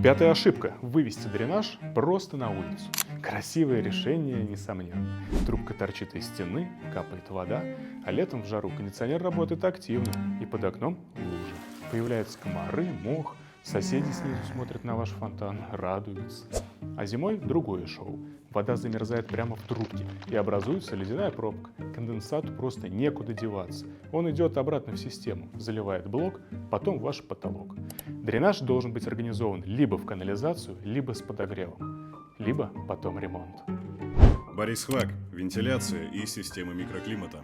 Пятая ошибка – вывести дренаж просто на улицу. Красивое решение, несомненно. Трубка торчит из стены, капает вода, а летом в жару кондиционер работает активно, и под окном лужи. Появляются комары, мох, соседи снизу смотрят на ваш фонтан, радуются. А зимой другое шоу. Вода замерзает прямо в трубке, и образуется ледяная пробка. Конденсату просто некуда деваться. Он идет обратно в систему, заливает блок, потом ваш потолок. Дренаж должен быть организован либо в канализацию, либо с подогревом, либо потом ремонт. Борис Хвак. Вентиляция и системы микроклимата.